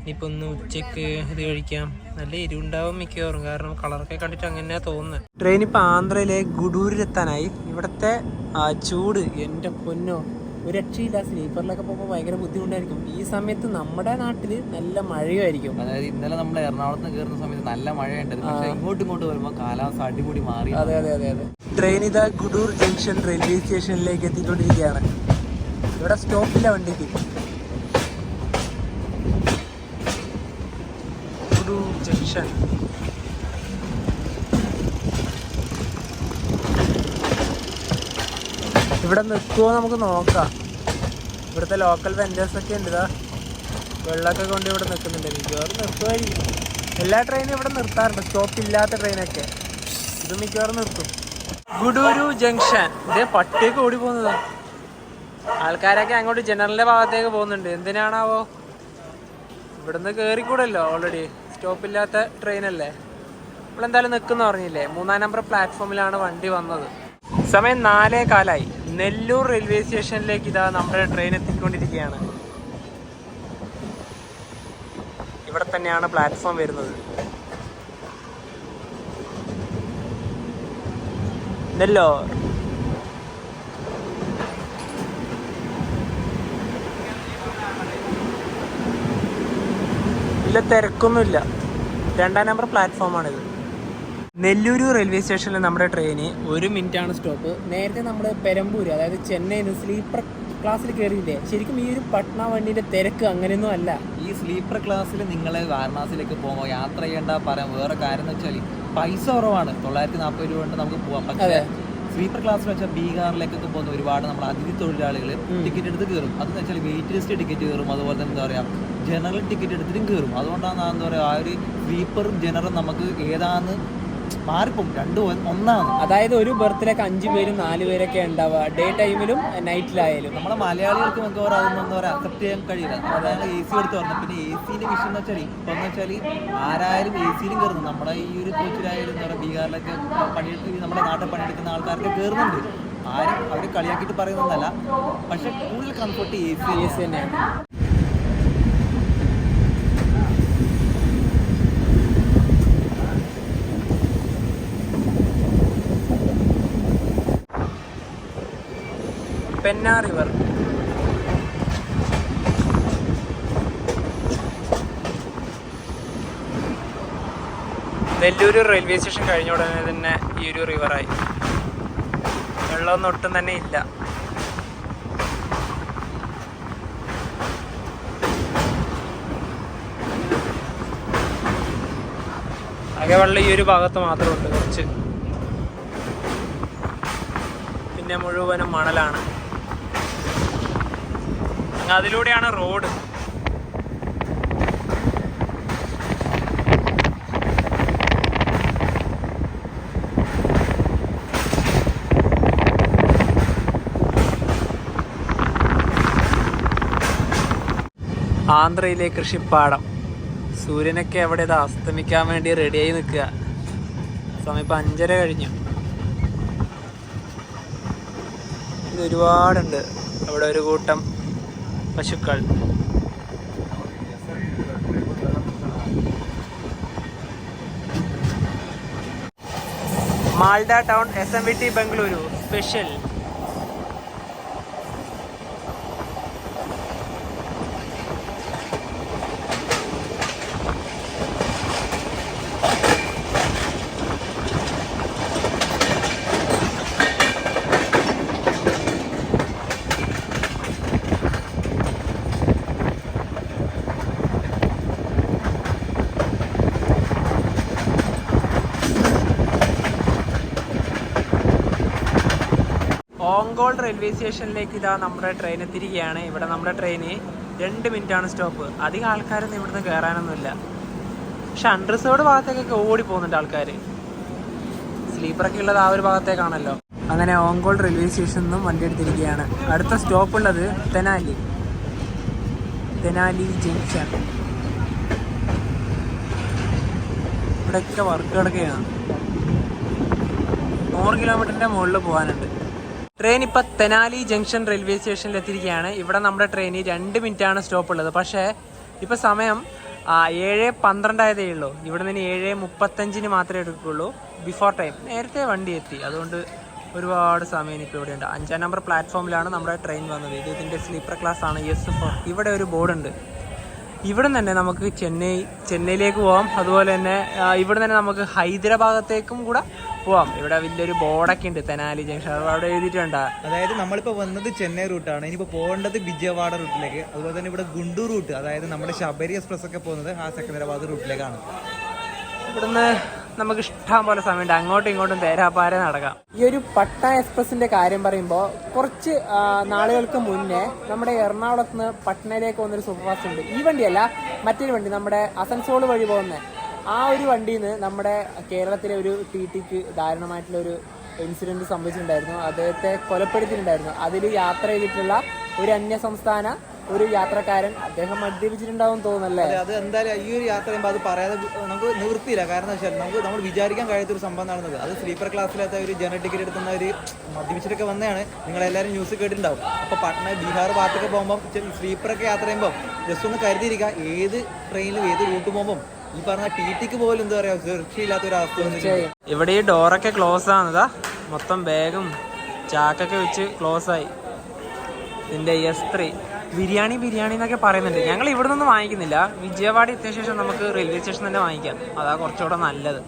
ഇനിയിപ്പോൾ ഒന്ന് ഉച്ചയ്ക്ക് ഇത് കഴിക്കാം. നല്ല എരിവുണ്ടാവും മിക്കവാറും, കാരണം കളറൊക്കെ കണ്ടിട്ട് അങ്ങനെയാണ് തോന്നുന്നത്. ട്രെയിൻ ഇപ്പോൾ ആന്ധ്രയിലെ ഗുഡൂരിലെത്താനായി. ഇവിടുത്തെ ചൂട് എൻ്റെ പൊന്നോ, ഒരു രക്ഷയില്ല. സ്ലീപ്പറിലൊക്കെ പോകുമ്പോൾ ഭയങ്കര ബുദ്ധിമുട്ടായിരിക്കും. ഈ സമയത്ത് നമ്മുടെ നാട്ടിൽ നല്ല മഴയുമായിരിക്കും. അതായത് ഇന്നലെ നമ്മൾ എറണാകുളത്ത് കയറുന്ന സമയത്ത് നല്ല മഴയുണ്ടായിരുന്നു. പക്ഷേ ഇങ്ങോട്ട് വരുമ്പോൾ കാലാവസ്ഥ അടിപൊളി മാറി. അതെ. ട്രെയിൻ ഇതാ ഗുഡൂർ ജംഗ്ഷൻ റെയിൽവേ സ്റ്റേഷനിലേക്ക് എത്തിക്കൊണ്ടിരിക്കുകയാണ്. ഇവിടെ സ്റ്റോപ്പില്ല വണ്ടിക്ക്. ഗുഡൂർ ജംഗ്ഷൻ. ഇവിടെ നിൽക്കുമോ നമുക്ക് നോക്കാം. ഇവിടുത്തെ ലോക്കൽ വെൻഡേഴ്സൊക്കെ ഉണ്ട്. ഇതാ വെള്ളമൊക്കെ കൊണ്ട് ഇവിടെ നിൽക്കുന്നുണ്ട്. മിക്കവാറും നിർത്തുമായിരിക്കും. എല്ലാ ട്രെയിനും ഇവിടെ നിർത്താറുണ്ട്, സ്റ്റോപ്പ് ഇല്ലാത്ത ട്രെയിനൊക്കെ. ഇത് മിക്കവാറും നിർത്തും. ഗുഡൂരു ജംഗ്ഷൻ. ഇതേ പട്ടിയൊക്കെ ഓടി പോകുന്നതാ. ആൾക്കാരൊക്കെ അങ്ങോട്ട് ജനറലിന്റെ ഭാഗത്തേക്ക് പോകുന്നുണ്ട്. എന്തിനാണാവോ? ഇവിടുന്ന് കയറിക്കൂടല്ലോ, ഓൾറെഡി സ്റ്റോപ്പില്ലാത്ത ട്രെയിനല്ലേ. നമ്മളെന്തായാലും നിൽക്കുന്ന പറഞ്ഞില്ലേ. 3-ാം നമ്പർ പ്ലാറ്റ്ഫോമിലാണ് വണ്ടി വന്നത്. സമയം 4:15. നെല്ലൂർ റെയിൽവേ സ്റ്റേഷനിലേക്ക് ഇതാ നമ്മുടെ ട്രെയിൻ എത്തിക്കൊണ്ടിരിക്കുകയാണ്. ഇവിടെ തന്നെയാണ് പ്ലാറ്റ്ഫോം വരുന്നത്. നെല്ലൂർ. ഇല്ല, തിരക്കൊന്നുമില്ല. 2-ാം നമ്പർ പ്ലാറ്റ്ഫോമാണിത്. നെല്ലൂർ റെയിൽവേ സ്റ്റേഷനിൽ നമ്മുടെ ട്രെയിന് 1 മിനിറ്റാണ് സ്റ്റോപ്പ്. നേരത്തെ നമ്മൾ പെരമ്പൂർ, അതായത് ചെന്നൈയിൽ നിന്ന് സ്ലീപ്പർ ക്ലാസ്സിൽ കയറിയില്ലേ, ശരിക്കും ഈ ഒരു പട്ന വണ്ടിയുടെ തിരക്ക് അങ്ങനെയൊന്നും അല്ല. ഈ സ്ലീപ്പർ ക്ലാസ്സിൽ നിങ്ങൾ വാരണാസിയിലേക്ക് പോകുമ്പോൾ യാത്ര ചെയ്യേണ്ട പറയാൻ വേറെ കാര്യം എന്ന് വെച്ചാൽ പൈസ കുറവാണ്. 940 രൂപ കൊണ്ട് നമുക്ക് പോകാം. പക്ഷേ സ്ലീപ്പർ ക്ലാസ്സിൽ വെച്ചാൽ ബീഹാറിലേക്കൊക്കെ പോകുന്ന ഒരുപാട് നമ്മൾ അതിഥി തൊഴിലാളികൾ ടിക്കറ്റ് എടുത്ത് കയറും. അതെന്ന് വെച്ചാൽ വെയിറ്റ് ലിസ്റ്റ് ടിക്കറ്റ് കയറും, അതുപോലെ തന്നെ എന്താ പറയുക ജനറൽ ടിക്കറ്റ് എടുത്തിട്ടും കയറും. അതുകൊണ്ടാണ് എന്താ പറയുക ആ ഒരു സ്ലീപ്പറും ജനറലും നമുക്ക് ഏതാന്ന് മാറിപ്പോകും, രണ്ടും ഒന്നാണ്. അതായത് ഒരു ബർത്തിലേക്ക് 5 പേരും 4 പേരൊക്കെ ഉണ്ടാവുക, ഡേ ടൈമിലും നൈറ്റിലായാലും. നമ്മളെ മലയാളികൾക്ക് നമുക്ക് അതൊന്നും എന്താ പറയുക അക്സെപ്റ്റ് ചെയ്യാൻ കഴിയില്ല. അതായത് AC എടുത്ത് പറഞ്ഞു. പിന്നെ AC-ന്റെ വിഷയം എന്ന് വെച്ചാൽ ഇപ്പം എന്ന് വെച്ചാൽ ആരായാലും AC-ലും കയറുന്നു. നമ്മുടെ ഈ ഒരു കോച്ചിലായാലും എന്താ പറയുക ബീഹാറിലൊക്കെ പണിയെടുത്ത് നമ്മുടെ നാട്ടിൽ പണിയെടുക്കുന്ന ആൾക്കാർക്ക് കയറുന്നുണ്ട്. ആരും അവർ കളിയാക്കിയിട്ട് പറയുന്നതല്ല, പക്ഷെ കൂടുതൽ കംഫർട്ട് AC തന്നെയാണ്. Penna river. Nellore railway station കഴിഞ്ഞ ഉടനെ തന്നെ ഈ ഒരു റിവറായി. വെള്ളമൊന്നും ഒട്ടും തന്നെ ഇല്ല. ആകെ വെള്ളം ഈ ഒരു ഭാഗത്ത് മാത്രമുണ്ട് കുറച്ച്. പിന്നെ മുഴുവനും മണലാണ്. അതിലൂടെയാണ് റോഡ്. ആന്ധ്രയിലെ കൃഷിപ്പാടം. സൂര്യനൊക്കെ എവിടെ അസ്തമിക്കാൻ വേണ്ടി റെഡിയായി നിൽക്കുക. സമയം ഇപ്പം 5:30 കഴിഞ്ഞു. ഇത് ഒരുപാടുണ്ട്. അവിടെ ഒരു കൂട്ടം പശുക്കൾ. Malda town SMVT Bengaluru special. Ongole railway സ്റ്റേഷനിലേക്ക് ഇതാ നമ്മുടെ ട്രെയിൻ എത്തിയിരിക്കുകയാണ്. ഇവിടെ നമ്മുടെ ട്രെയിന് 2 മിനിറ്റാണ് സ്റ്റോപ്പ്. അധികം ആൾക്കാരൊന്നും ഇവിടുന്ന് കയറാനൊന്നുമില്ല. പക്ഷെ അൺറിസർവ്ഡ് ഭാഗത്തേക്കൊക്കെ ഓടി പോകുന്നുണ്ട് ആൾക്കാർ. സ്ലീപ്പറൊക്കെ ഉള്ളത് ആ ഒരു ഭാഗത്തേക്കാണല്ലോ. അങ്ങനെ ഓങ്കോൾ റെയിൽവേ സ്റ്റേഷനിൽ നിന്നും വണ്ടി എടുത്തിരിക്കുകയാണ്. അടുത്ത സ്റ്റോപ്പ് ഉള്ളത് തെനാലി ജംഗ്ഷൻ. ഇവിടെയൊക്കെ വർക്ക് കിടക്കുകയാണ്. 100 കിലോമീറ്ററിൻ്റെ മുകളിൽ പോകാനുണ്ട്. ട്രെയിൻ ഇപ്പോൾ തെനാലി ജംഗ്ഷൻ റെയിൽവേ സ്റ്റേഷനിൽ എത്തിയിരിക്കുകയാണ്. ഇവിടെ നമ്മുടെ ട്രെയിന് 2 മിനിറ്റാണ് സ്റ്റോപ്പ് ഉള്ളത്. പക്ഷേ ഇപ്പോൾ സമയം 7:12 ആയതേ ഉള്ളൂ. ഇവിടെ നിന്ന് 7:35 മാത്രമേ എടുക്കുള്ളൂ. ബിഫോർ ടൈം നേരത്തെ വണ്ടി എത്തി. അതുകൊണ്ട് ഒരുപാട് സമയം ഇപ്പോൾ ഇവിടെയുണ്ട്. 5-ാം നമ്പർ പ്ലാറ്റ്ഫോമിലാണ് നമ്മുടെ ട്രെയിൻ വന്നത്. ഇതിൻ്റെ സ്ലീപ്പർ ക്ലാസ് ആണ് S4. ഇവിടെ ഒരു ബോർഡുണ്ട്. ഇവിടെ തന്നെ നമുക്ക് ചെന്നൈയിലേക്ക് പോവാം. അതുപോലെ തന്നെ ഇവിടെ തന്നെ നമുക്ക് ഹൈദരാബാദത്തേക്കും കൂടെ പോവാം. ഇവിടെ വലിയൊരു ബോർഡൊക്കെ ഉണ്ട്, തെനാലി ജംഗ്ഷൻ. അവിടെ എഴുതിയിട്ടുണ്ട്. അതായത് നമ്മളിപ്പോൾ വന്നത് ചെന്നൈ റൂട്ടാണ്. ഇനിയിപ്പോൾ പോകേണ്ടത് വിജയവാഡ റൂട്ടിലേക്ക്. അതുപോലെ തന്നെ ഇവിടെ ഗുണ്ടൂർ റൂട്ട്, അതായത് നമ്മുടെ ശബരി എക്സ്പ്രസ് ഒക്കെ പോകുന്നത് ആ സെക്കന്ദരാബാദ് റൂട്ടിലേക്കാണ്. ഇവിടുന്ന് നമുക്ക് ഇഷ്ടം പോലെ സമയമുണ്ട്. അങ്ങോട്ടും ഇങ്ങോട്ടും തേരാപ്പാര നടക്കാം. ഈ ഒരു പട്ന എക്സ്പ്രസിന്റെ കാര്യം പറയുമ്പോൾ കുറച്ച് നാളുകൾക്ക് മുന്നേ നമ്മുടെ എറണാകുളത്ത് നിന്ന് പട്നയിലേക്ക് പോകുന്നൊരു സൂപ്പർ ഫാസ്റ്റ് ഉണ്ട്. ഈ വണ്ടിയല്ല, മറ്റൊരു വണ്ടി നമ്മുടെ അസൻസോൾ വഴി പോകുന്നത്. ആ ഒരു വണ്ടിയിൽ നിന്ന് നമ്മുടെ കേരളത്തിലെ ഒരു ടിക്ക് ദാരുണമായിട്ടുള്ള ഒരു ഇൻസിഡന്റ് സംഭവിച്ചിട്ടുണ്ടായിരുന്നു. അദ്ദേഹത്തെ കൊലപ്പെടുത്തിയിട്ടുണ്ടായിരുന്നു. അതിൽ യാത്ര ചെയ്തിട്ടുള്ള ഒരു അന്യ സംസ്ഥാന ഒരു യാത്രക്കാരൻ, അദ്ദേഹം മദ്യപിച്ചിട്ടുണ്ടാവും തോന്നുന്നല്ലേ? അത് എന്തായാലും ഈ ഒരു യാത്ര ചെയ്യുമ്പോൾ അത് പറയാതെ നമുക്ക് നിവൃത്തിയില്ല. കാരണം വെച്ചാൽ നമ്മൾ വിചാരിക്കാൻ കഴിയാത്തൊരു സംഭവം നടന്നത്. അത് സ്ലീപ്പർ ക്ലാസ്സിലത്തെ ഒരു ജനറൽ ടിക്കറ്റ് എടുക്കുന്ന ഒരു മദ്യപിച്ചിട്ടൊക്കെ വന്നതാണ്. നിങ്ങളെല്ലാവരും ന്യൂസ് കേട്ടിട്ടുണ്ടാവും. അപ്പോൾ പട്ന ബീഹാർ ഭാഗത്തൊക്കെ പോകുമ്പോൾ സ്ലീപ്പറൊക്കെ യാത്ര ചെയ്യുമ്പോൾ ജസ്റ്റ് ഒന്ന് കരുതിയിരിക്കുക. ഏത് ട്രെയിനിലും ഏത് റൂട്ട് പോകുമ്പോൾ ഈ പറഞ്ഞ ടിക്ക് പോലും എന്താ പറയുക സുരക്ഷയില്ലാത്ത ഒരു അവസ്ഥ. ഇവിടെ ഈ ഡോറൊക്കെ ക്ലോസ് ആണതാ, മൊത്തം ബാഗും ചാക്കൊക്കെ വെച്ച് ക്ലോസ് ആയി. ഇതിന്റെ S3 ബിരിയാണി എന്നൊക്കെ പറയുന്നുണ്ട്. ഞങ്ങൾ ഇവിടെ നിന്നും വാങ്ങിക്കുന്നില്ല. വിജയവാഡ എത്തിയ ശേഷം നമുക്ക് റെയിൽവേ സ്റ്റേഷൻ തന്നെ വാങ്ങിക്കാം. അതാ കുറച്ചുകൂടെ നല്ലത്.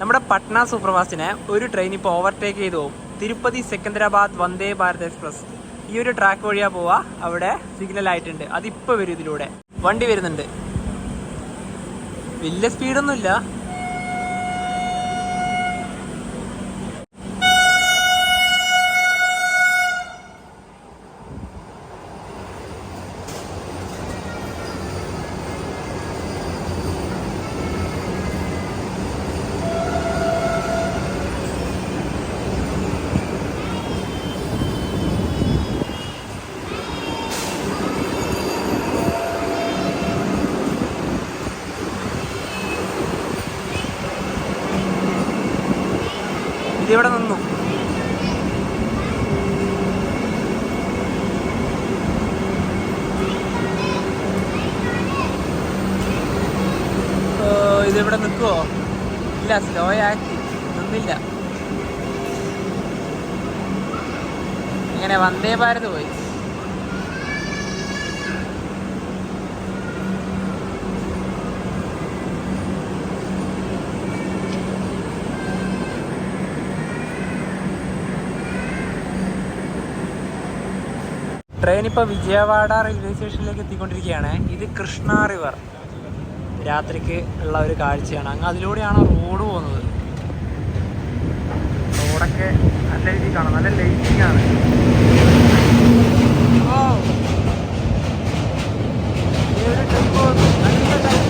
നമ്മുടെ പട്ന സൂപ്പർഫാസ്റ്റിനെ ഒരു ട്രെയിൻ ഇപ്പോൾ ഓവർടേക്ക് ചെയ്ത് പോകും. തിരുപ്പതി സെക്കന്ദരാബാദ് വന്ദേ ഭാരത് എക്സ്പ്രസ് ഈ ഒരു ട്രാക്ക് വഴിയാ പോവാ. അവിടെ സിഗ്നൽ ആയിട്ടുണ്ട്, അതിപ്പോൾ വരും. ഇതിലൂടെ വണ്ടി വരുന്നുണ്ട്. വലിയ സ്പീഡൊന്നുമില്ല. ഇതിവിടെ നിന്നു. ഇതിവിടെ നിൽക്കുവോ? ഇല്ല, സ്ലോ ആക്കി നിന്നില്ല. ഇങ്ങനെ വന്ദേ ഭാരത് പോയി. ട്രെയിൻ ഇപ്പോൾ വിജയവാഡ റെയിൽവേ സ്റ്റേഷനിലേക്ക് എത്തിക്കൊണ്ടിരിക്കുകയാണ്. ഇത് കൃഷ്ണ റിവർ രാത്രിക്ക് ഉള്ള ഒരു കാഴ്ചയാണ്. അങ്ങ് അതിലൂടെയാണ് റോഡ് പോകുന്നത്. റോഡൊക്കെ നല്ല രീതിയിൽ കാണാം, നല്ല ലൈറ്റിംഗ് ആണ്. ഓ, ഈ ഒരു ട്രിപ്പ് നല്ല ടൈം.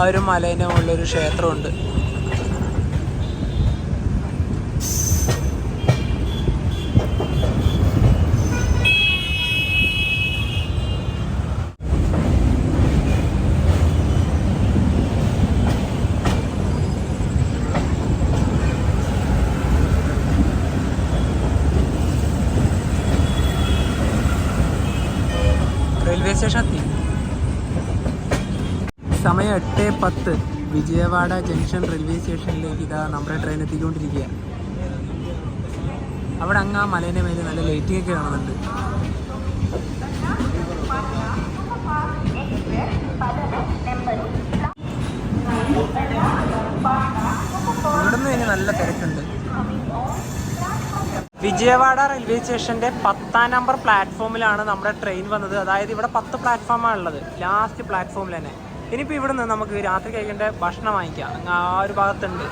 ആ ഒരു മലേൻ്റെ മുകളിലൊരു ക്ഷേത്രമുണ്ട്. റെയിൽവേ സ്റ്റേഷൻ എത്തി. സമയം 8:10. വിജയവാഡ ജംഗ്ഷൻ റെയിൽവേ സ്റ്റേഷനിലേക്ക് ഇതാ നമ്മുടെ ട്രെയിൻ എത്തിക്കൊണ്ടിരിക്കുക. അവിടെ അങ്ങ് ആ മലേൻ്റെ മേലെ നല്ല ലൈറ്റിംഗ് ഒക്കെ കാണുന്നുണ്ട്. ഇവിടുന്ന് ഇനി നല്ല തിരക്കുണ്ട്. വിജയവാഡ റെയിൽവേ സ്റ്റേഷൻ്റെ 10ാം നമ്പർ പ്ലാറ്റ്ഫോമിലാണ് നമ്മുടെ ട്രെയിൻ വന്നത്. അതായത് ഇവിടെ 10 പ്ലാറ്റ്ഫോമാണ് ഉള്ളത്, ലാസ്റ്റ് പ്ലാറ്റ്ഫോമിൽ തന്നെ. ഇനിയിപ്പോൾ ഇവിടെ നിന്ന് നമുക്ക് രാത്രി കഴിക്കേണ്ട ഭക്ഷണം വാങ്ങിക്കാം. അങ്ങ് ആ ഒരു ഭാഗത്തുണ്ട്.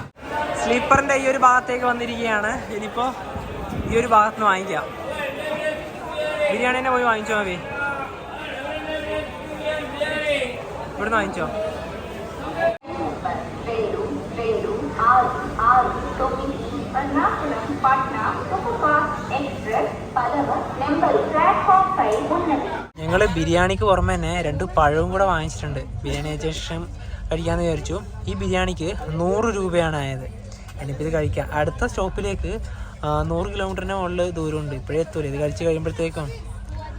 സ്ലീപ്പറിൻ്റെ ഈ ഒരു ഭാഗത്തേക്ക് വന്നിരിക്കുകയാണ്. ഇനിയിപ്പോൾ ഈ ഒരു ഭാഗത്ത് നിന്ന് വാങ്ങിക്കാം. ബിരിയാണി തന്നെ പോയി വാങ്ങിച്ചോ മതി. ഇവിടുന്ന് വാങ്ങിച്ചോ. ഞങ്ങൾ ബിരിയാണിക്ക് പുറമെ തന്നെ 2 പഴവും കൂടെ വാങ്ങിച്ചിട്ടുണ്ട്. ബിരിയാണി ശേഷം കഴിക്കാമെന്ന് വിചാരിച്ചു. ഈ ബിരിയാണിക്ക് 100 രൂപയാണ് ആയത്. ഇനിയിപ്പോൾ ഇത് കഴിക്കാം. അടുത്ത സ്റ്റോപ്പിലേക്ക് 100 കിലോമീറ്ററിന് മുകളിൽ ദൂരമുണ്ട്. ഇപ്പോഴേ എത്തൂല. ഇത് കഴിച്ച് കഴിയുമ്പോഴത്തേക്കും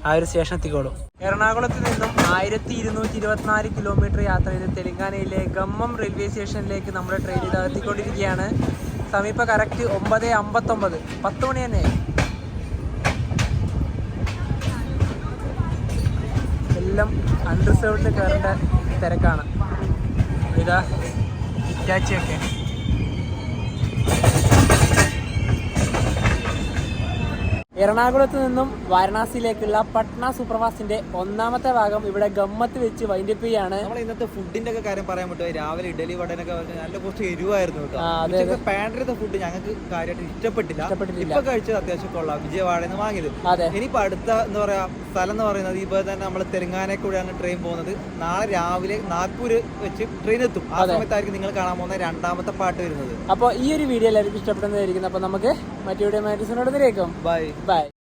ആ ഒരു സ്റ്റേഷൻ എത്തിക്കോളും. എറണാകുളത്ത് നിന്നും 1224 കിലോമീറ്റർ യാത്ര ചെയ്ത് തെലങ്കാനയിലെ ഖമ്മം റെയിൽവേ സ്റ്റേഷനിലേക്ക് നമ്മുടെ ട്രെയിൻ ഇത് എത്തിക്കൊണ്ടിരിക്കുകയാണ്. സമയം ഇപ്പോൾ കറക്റ്റ് 9:59, 10 മണി തന്നെ. എല്ലാം അൺറിസർവ്ഡിൽ കയറേണ്ട തിരക്കാണ്. ഇതാ ഇറ്റാച്ചിയൊക്കെ. എറണാകുളത്ത് നിന്നും വാരണാസിയിലേക്കുള്ള പട്ന സൂപ്പർഫാസ്റ്റിന്റെ 1ാമത്തെ ഭാഗം ഇവിടെ ഗമ്മത്ത് വെച്ച് വൈൻഡപ്പ് ചെയ്യാണ്. നമ്മൾ ഇന്നത്തെ ഫുഡിന്റെ ഒക്കെ കാര്യം പറയാൻ പറ്റുമോ? രാവിലെ ഇഡലി വടനൊക്കെ നല്ല കുറച്ച് എരിവായിരുന്നു കേട്ടോ. പാൻട്രിത്തെ ഫുഡ് ഞങ്ങൾക്ക് കാര്യമായിട്ട് ഇഷ്ടപ്പെട്ടില്ല. ഇപ്പൊ കഴിച്ചത് അത്യാവശ്യം കൊള്ളാം. വിജയവാഡന്ന് വാങ്ങിയത്. ഇനിയിപ്പോ അടുത്ത എന്താ പറയാ സ്ഥലം എന്ന് പറയുന്നത് ഇപ്പോൾ തന്നെ നമ്മൾ തെലങ്കാനയിൽ കൂടെയാണ് ട്രെയിൻ പോകുന്നത്. നാളെ രാവിലെ നാഗ്പൂര് വെച്ച് ട്രെയിൻ എത്തും. ആ സമയത്തായിരിക്കും നിങ്ങൾ കാണാൻ പോകുന്ന 2ാമത്തെ പാട്ട് വരുന്നത്. അപ്പോൾ ഈ ഒരു വീഡിയോ എല്ലാവർക്കും ഇഷ്ടപ്പെടുന്നതായിരിക്കും. അപ്പോൾ നമുക്ക് മറ്റു വീഡിയോ മാറ്റിസിനോട് തിരേക്കും. ബൈ. Bye.